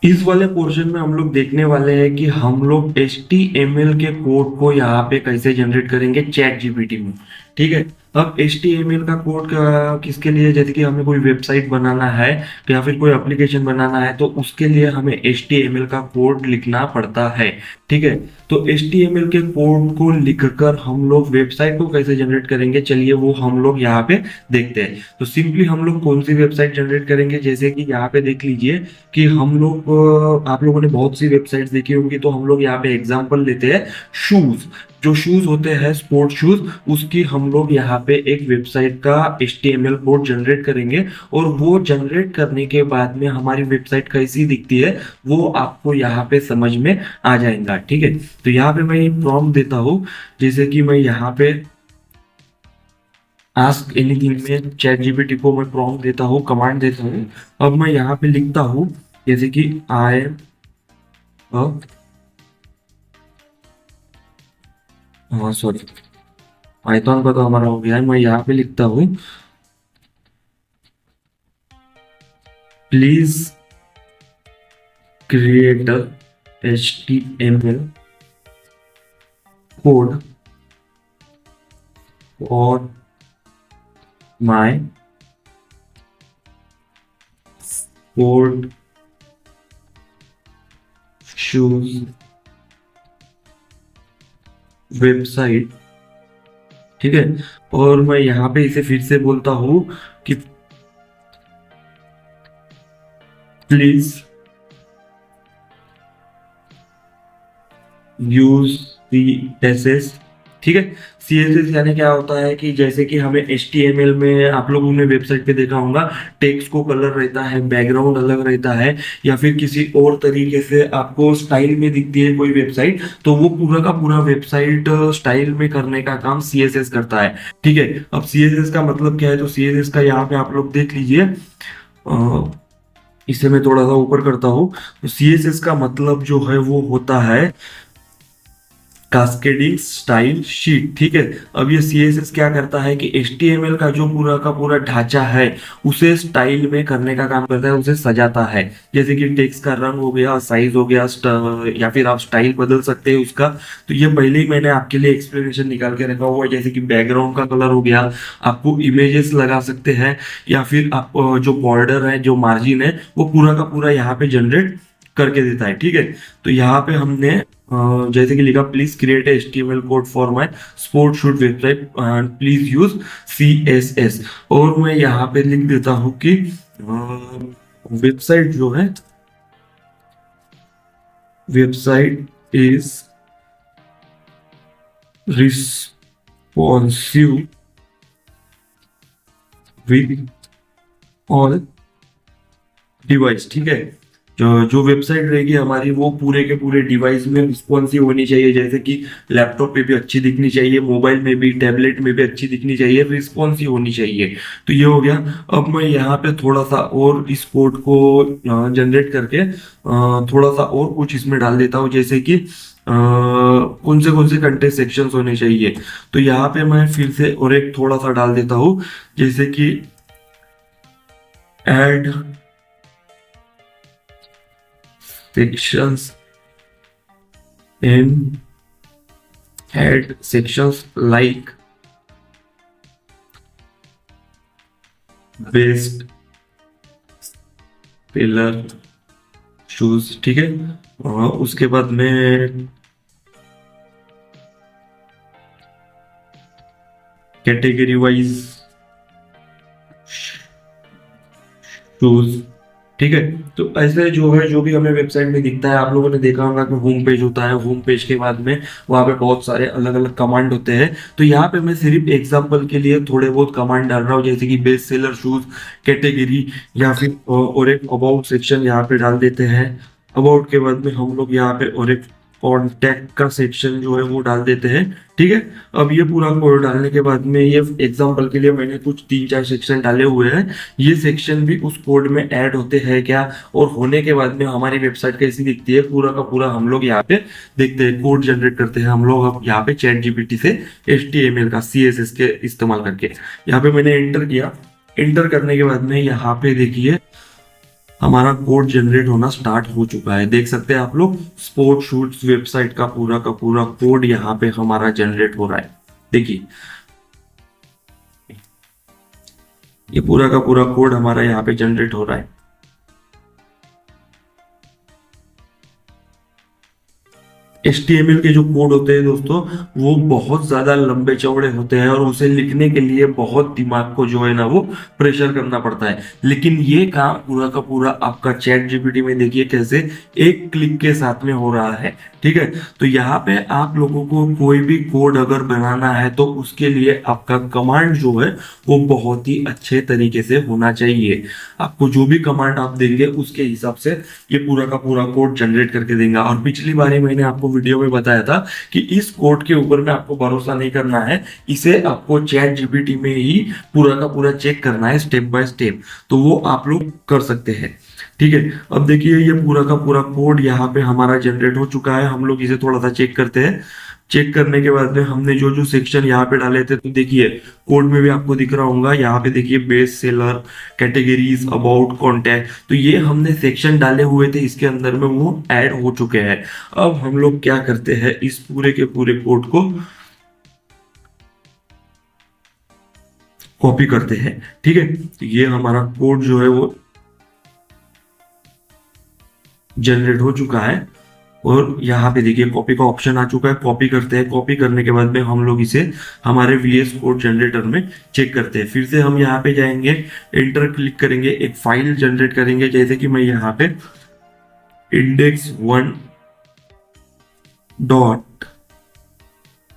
इस वाले पोर्शन में हम लोग देखने वाले हैं कि हम लोग HTML के कोड को यहाँ पे कैसे जनरेट करेंगे चैट जीपीटी में। ठीक है। अब HTML का कोड का किसके लिए, जैसे कि हमें कोई वेबसाइट बनाना है या फिर कोई एप्लीकेशन बनाना है तो उसके लिए हमें HTML का कोड लिखना पड़ता है। ठीक है। तो HTML के कोड को लिखकर हम लोग वेबसाइट को कैसे जनरेट करेंगे, चलिए वो हम लोग यहाँ पे देखते हैं। तो सिंपली हम लोग कौन सी वेबसाइट जनरेट करेंगे, जैसे कि यहाँ पे देख लीजिए कि हम लोग आप लोगों ने बहुत सी वेबसाइट्स देखी होंगी, तो हम लोग यहाँ पे एग्जांपल लेते हैं शूज। जो शूज होते हैं स्पोर्ट शूज, उसकी हम लोग यहाँ पे एक वेबसाइट का HTML कोड जनरेट करेंगे। और वो जनरेट करने के बाद में हमारी वेबसाइट कैसी दिखती है वो आपको यहाँ पे समझ में आ जाएगा। ठीक है। तो यहाँ पे मैं प्रॉम्प्ट देता हूँ, जैसे कि मैं यहाँ पे आस्क एनीथिंग में चैट जीपीटी को मैं प्रॉम्प्ट देता हूँ, कमांड देता हूँ। अब मैं यहाँ पे लिखता हूँ जैसे कि आई एम, हाँ सॉरी, पाइथन का तो हमारा हो गया है। मैं यहाँ पे लिखता हूँ प्लीज क्रिएट HTML कोड और माय कोड शूज वेबसाइट। ठीक है। और मैं यहाँ पे इसे फिर से बोलता हूँ कि प्लीज यूज CSS। ठीक है। CSS यानी क्या होता है कि जैसे कि हमें HTML में आप लोगों ने वेबसाइट पे देखा होगा, टेक्स्ट को कलर रहता है, बैकग्राउंड अलग रहता है, या फिर किसी और तरीके से आपको स्टाइल में दिखती है कोई वेबसाइट, तो वो पूरा का पूरा वेबसाइट स्टाइल में करने का काम CSS करता है। ठीक है। अब CSS का मतलब क्या है, तो CSS का यहाँ पे आप लोग देख लीजिए। इसे मैं थोड़ा सा ऊपर करता हूँ। तो CSS का मतलब जो है वो होता है कास्केडिंग स्टाइल शीट। ठीक है। अब ये CSS क्या करता है कि HTML का जो पूरा का पूरा ढांचा है उसे स्टाइल में करने का काम करता है, उसे सजाता है। जैसे कि टेक्स्ट का रंग हो गया, साइज हो गया, या फिर आप स्टाइल बदल सकते हैं उसका। तो ये पहले ही मैंने आपके लिए एक्सप्लेनेशन निकाल के रखा हुआ है। जैसे कि बैकग्राउंड का कलर हो गया, आपको इमेजेस लगा सकते हैं, या फिर आप जो बॉर्डर है, जो मार्जिन है, वो पूरा का पूरा यहाँ पे जनरेट करके देता है। ठीक है। तो यहाँ पे हमने जैसे कि लिखा please create HTML code for my sport shoot website and please use CSS। और मैं यहाँ पे लिख देता हूँ कि वेबसाइट जो है, website is responsive with all device. ठीक है। जो जो वेबसाइट रहेगी हमारी वो पूरे के पूरे डिवाइस में रिस्पॉन्सिव होनी चाहिए, जैसे कि लैपटॉप पे भी अच्छी दिखनी चाहिए, मोबाइल में भी, टैबलेट में भी अच्छी दिखनी चाहिए, रिस्पॉन्सिव होनी चाहिए। तो ये हो गया। अब मैं यहाँ पे थोड़ा सा और इस कोड को जनरेट करके थोड़ा सा और कुछ इसमें डाल देता हूँ, जैसे कि कौन से कंटेंट सेक्शंस होने चाहिए। तो यहाँ पे मैं फिर से और एक थोड़ा सा डाल देता हूँ, जैसे कि add sections in add sections like best seller shoes। ठीक है। और उसके बाद में कैटेगरी वाइज शूज। ठीक है। तो ऐसे जो है, जो भी हमें वेबसाइट में दिखता है, आप लोगों ने देखा होगा कि होम पेज होता है, होम पेज के बाद में वहाँ पे बहुत सारे अलग अलग कमांड होते हैं। तो यहाँ पे मैं सिर्फ एग्जांपल के लिए थोड़े बहुत कमांड डाल रहा हूँ, जैसे कि बेस्ट सेलर शूज कैटेगरी, या फिर और एक अबाउट सेक्शन यहाँ पे डाल देते हैं। अबाउट के बाद में हम लोग यहाँ पे और एक कॉन्टैक्ट का सेक्शन जो है वो डाल देते हैं। ठीक है। अब ये पूरा कोड डालने के बाद में ये एग्जांपल के लिए मैंने कुछ 3-4 सेक्शन डाले हुए हैं। ये सेक्शन भी उस कोड में ऐड होते हैं क्या, और होने के बाद में हमारी वेबसाइट कैसी दिखती है, पूरा का पूरा हम लोग यहाँ पे देखते हैं, कोड जनरेट करते हैं हम लोग अब यहाँ पे चैट जीपीटी से HTML का CSS के इस्तेमाल करके। यहाँ पे मैंने एंटर किया। एंटर करने के बाद में यहाँ पे देखिए हमारा कोड जनरेट होना स्टार्ट हो चुका है। देख सकते हैं आप लोग, स्पोर्ट शूट्स वेबसाइट का पूरा कोड यहाँ पे हमारा जनरेट हो रहा है। देखिए ये पूरा का पूरा कोड हमारा यहाँ पे जनरेट हो रहा है। HTML के जो कोड होते हैं दोस्तों, वो बहुत ज्यादा लंबे चौड़े होते हैं और उसे लिखने के लिए बहुत दिमाग को जो है ना वो प्रेशर करना पड़ता है। लेकिन ये काम पूरा का पूरा आपका चैट जीपीटी में देखिए कैसे एक क्लिक के साथ में हो रहा है। ठीक है, तो यहाँ पे आप लोगों को कोई भी कोड अगर बनाना है तो उसके लिए आपका कमांड जो है वो बहुत ही अच्छे तरीके से होना चाहिए। आपको जो भी कमांड आप देंगे उसके हिसाब से ये पूरा का पूरा कोड जनरेट करके देगा। और पिछली बारी मैंने आपको वीडियो में बताया था कि इस कोड के ऊपर में आपको भरोसा नहीं करना है, इसे आपको चैट जीपीटी में ही पूरा का पूरा चेक करना है स्टेप बाय स्टेप, तो वो आप लोग कर सकते हैं। ठीक है, अब देखिए ये पूरा का पूरा कोड यहाँ पे हमारा जनरेट हो चुका है। हम लोग इसे थोड़ा सा चेक करते हैं। चेक करने के बाद में हमने जो जो सेक्शन यहाँ पे डाले थे, तो देखिए कोड में भी आपको दिख रहा होगा, यहाँ पे देखिए best seller, categories, about, contact, तो ये हमने सेक्शन डाले हुए थे इसके अंदर में, वो ऐड हो चुके हैं। अब हम लोग क्या करते हैं, इस पूरे के पूरे कोड को कॉपी करते हैं। ठीक है, तो ये हमारा कोड जो है वो जनरेट हो चुका है और यहाँ पे देखिए कॉपी का ऑप्शन आ चुका है। कॉपी करते हैं, कॉपी करने के बाद में हम लोग इसे हमारे VS कोड जनरेटर में चेक करते हैं। फिर से हम यहाँ पे जाएंगे, एंटर क्लिक करेंगे, एक फाइल जनरेट करेंगे। जैसे कि मैं यहाँ पे index1 डॉट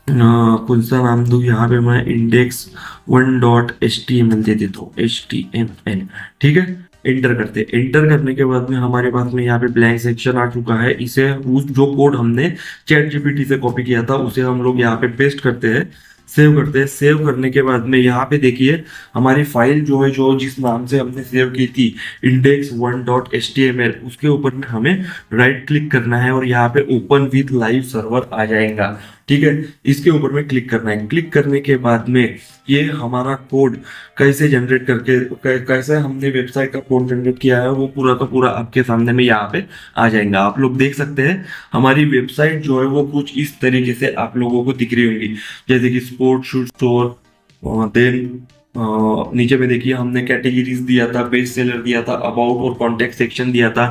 कौन सा नाम दूं, यहाँ पे मैं index1.html दे देता हूँ, HTML। ठीक है, एंटर करते हैं। एंटर करने के बाद में हमारे पास में यहाँ पे ब्लैंक सेक्शन आ चुका है। इसे उस जो कोड हमने चैट जीपीटी से कॉपी किया था उसे हम लोग यहाँ पे पेस्ट करते हैं, सेव करते हैं। सेव करने के बाद में यहाँ पे देखिए हमारी फाइल जो है, जो जिस नाम से हमने सेव की थी index1.html, उसके ऊपर में हमें राइट क्लिक करना है और यहाँ पे ओपन विथ लाइव सर्वर आ जाएगा। ठीक है, इसके ऊपर में क्लिक करना है। क्लिक करने के बाद में ये हमारा कोड कैसे जनरेट करके कैसे हमने वेबसाइट का कोड जनरेट किया है वो पूरा का पूरा आपके सामने में यहाँ पे आ जाएगा। आप लोग देख सकते हैं हमारी वेबसाइट जो है वो कुछ इस तरीके से आप लोगों को दिख रही होंगी, जैसे कि स्पोर्ट शूट स्टोर, देन नीचे में देखिए हमने कैटेगरीज दिया था, बेस्ट सेलर दिया था, अबाउट और कॉन्टेक्ट सेक्शन दिया था।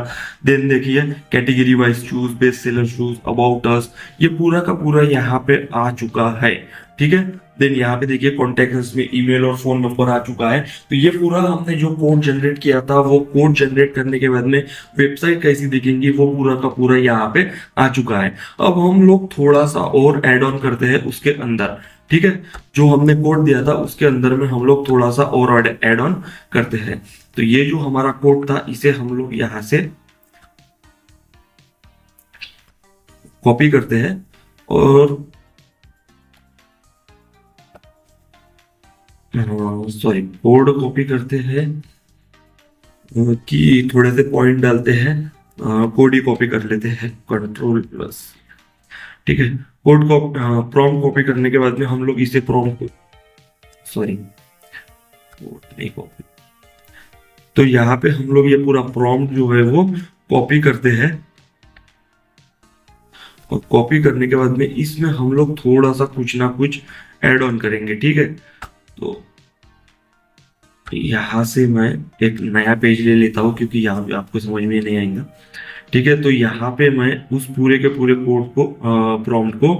देन देखिए category wise shoes, best seller shoes, about us, ये पूरा का पूरा यहाँ पे आ चुका है। ठीक है, देन यहाँ पे देखिए कॉन्टेक्ट में ईमेल और फोन नंबर आ चुका है। तो ये पूरा हमने जो कोड जनरेट किया था, वो कोड जनरेट करने के बाद में वेबसाइट कैसी दिखेंगी वो पूरा का पूरा यहाँ पे आ चुका है। अब हम लोग थोड़ा सा और एड ऑन करते हैं उसके अंदर। ठीक है, जो हमने कोड दिया था उसके अंदर में हम लोग थोड़ा सा और ऐड ऑन करते हैं। तो ये जो हमारा कोड था इसे हम लोग यहाँ से कॉपी करते हैं और सॉरी कोड कॉपी करते हैं कि थोड़े से पॉइंट डालते हैं, कोड ही कॉपी कर लेते हैं, कंट्रोल+। ठीक है, कोड को प्रॉम्प्ट कॉपी करने के बाद में हम लोग इसे प्रॉम्प्ट, सॉरी कोड नहीं कॉपी, तो यहाँ पे हम लोग ये पूरा प्रॉम्प्ट जो है वो कॉपी करते हैं और कॉपी करने के बाद में इसमें हम लोग थोड़ा सा कुछ ना कुछ ऐड ऑन करेंगे। ठीक है, तो यहाँ से मैं एक नया पेज ले लेता हूँ क्योंकि यहाँ पे आपको समझ में नहीं आएगा। ठीक है, तो यहाँ पे मैं उस पूरे के पूरे कोड को प्रॉम्प्ट को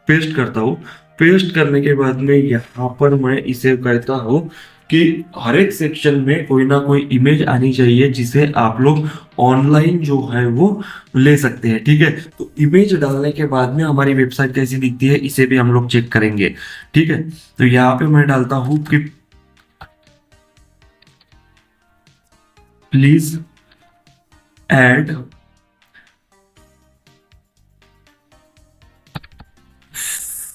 पेस्ट करता हूँ। पेस्ट करने के बाद में यहाँ पर मैं इसे कहता हूँ कि हर एक सेक्शन में कोई ना कोई इमेज आनी चाहिए जिसे आप लोग ऑनलाइन जो है वो ले सकते हैं। ठीक है, तो इमेज डालने के बाद में हमारी वेबसाइट कैसी दिखती है इसे भी हम लोग चेक करेंगे। ठीक है, तो यहाँ पे मैं डालता हूँ कि प्लीज ऐड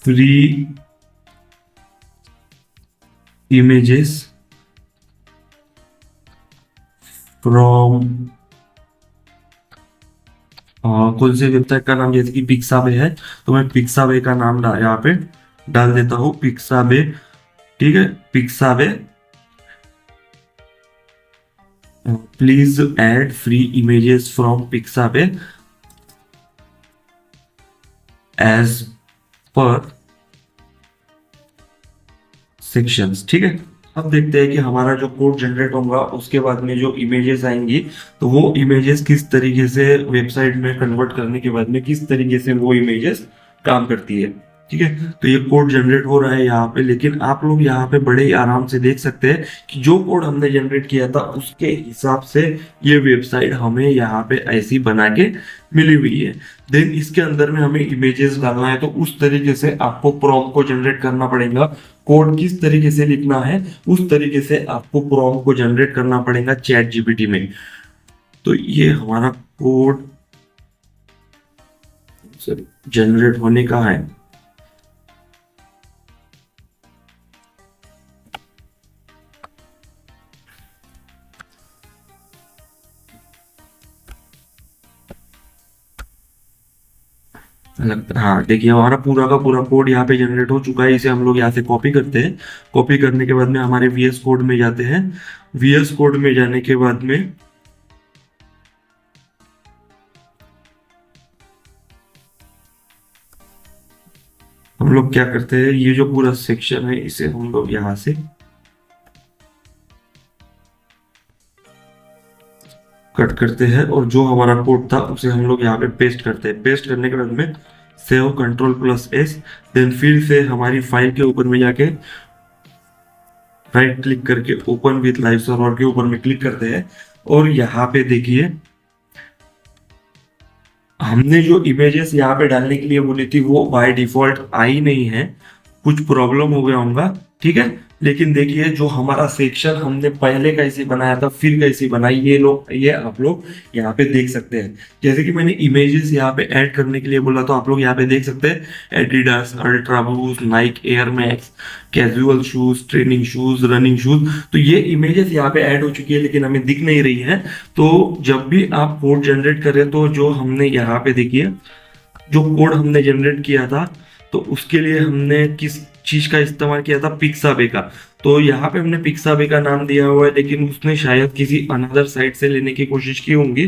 3 images from कौन से वेबसाइट का नाम, जैसे कि पिक्साबे है तो मैं पिक्साबे का नाम यहाँ पे डाल देता हूँ, पिक्साबे। ठीक है, Pixabay please add free images from Pixabay as per sections. ठीक है, अब देखते हैं कि हमारा जो कोड जनरेट होगा उसके बाद में जो इमेजेस आएंगी तो वो इमेजेस किस तरीके से वेबसाइट में कन्वर्ट करने के बाद में किस तरीके से वो इमेजेस काम करती है। ठीक है, तो ये कोड जनरेट हो रहा है यहाँ पे, लेकिन आप लोग यहाँ पे बड़े ही आराम से देख सकते हैं कि जो कोड हमने जनरेट किया था उसके हिसाब से ये वेबसाइट हमें यहाँ पे ऐसी बना के मिली हुई है। देन इसके अंदर में हमें इमेजेस डालना है तो उस तरीके से आपको प्रॉम्प्ट को जनरेट करना पड़ेगा। कोड किस तरीके से लिखना है उस तरीके से आपको प्रॉम्प्ट को जनरेट करना पड़ेगा चैट जीपीटी में। तो ये हमारा कोड जनरेट होने का है। हाँ देखिए, हमारा पूरा का पूरा कोड यहाँ पे जनरेट हो चुका है। इसे हम लोग यहाँ से कॉपी करते हैं। कॉपी करने के बाद में हमारे वीएस कोड में जाते हैं। वीएस कोड में जाने के बाद में हम लोग क्या करते हैं, ये जो पूरा सेक्शन है इसे हम लोग यहाँ से कट करते हैं और जो हमारा कोड था उसे हम लोग यहाँ पे पेस्ट करते हैं। पेस्ट करने के बाद में सेव Ctrl+S, देन फिर से हमारी फाइल के ऊपर में जाके राइट क्लिक करके ओपन विथ लाइव सर्वर के ऊपर में क्लिक करते हैं। और यहाँ पे देखिए हमने जो इमेजेस यहाँ पे डालने के लिए बोली थी वो बाय डिफॉल्ट आई नहीं है, कुछ प्रॉब्लम हो गया होगा। ठीक है, लेकिन देखिए जो हमारा सेक्शन हमने पहले कैसे बनाया था फिर कैसे बनाई ये आप लोग यहाँ पे देख सकते हैं। जैसे कि मैंने इमेजेस यहाँ पे ऐड करने के लिए बोला तो आप लोग यहाँ पे देख सकते हैं Adidas ultra boost, Naik air max, casual shoes, training shoes, running shoes. तो ये इमेजेस यहाँ पे ऐड हो चुकी है लेकिन हमें दिख नहीं रही है। तो जब भी आप कोड जनरेट करें तो जो हमने यहाँ पे देखिए जो कोड हमने जनरेट किया था तो उसके लिए हमने किस चीज का इस्तेमाल किया था, पिक्साबे का। तो यहाँ पे हमने पिक्साबे का नाम दिया हुआ है लेकिन उसने शायद किसी अनदर साइट से लेने की कोशिश की होंगी।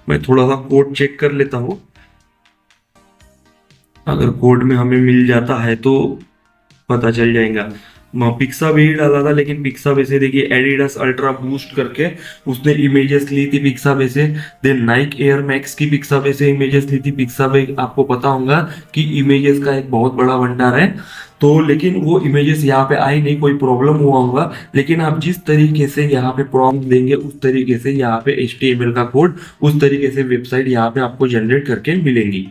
मैं थोड़ा सा कोड चेक कर लेता हूँ, अगर कोड में हमें मिल जाता है तो पता चल जाएगा। पिक्साबे ही डाला था लेकिन पिक्साबे से देखिए एडिडास अल्ट्रा बूस्ट करके उसने इमेजेस ली थी पिक्साबे से। देन नाइक एयर मैक्स की पिक्साबे से इमेजेस ली थी। पिक्साबे आपको पता होगा कि इमेजेस का एक बहुत बड़ा भंडार है। तो लेकिन वो इमेजेस यहाँ पे आई नहीं, कोई प्रॉब्लम हुआ होगा। लेकिन आप जिस तरीके से यहाँ पे प्रॉम्प्ट देंगे उस तरीके से यहाँ पे HTML का कोड उस तरीके से वेबसाइट यहाँ पे आपको जनरेट करके मिलेंगी।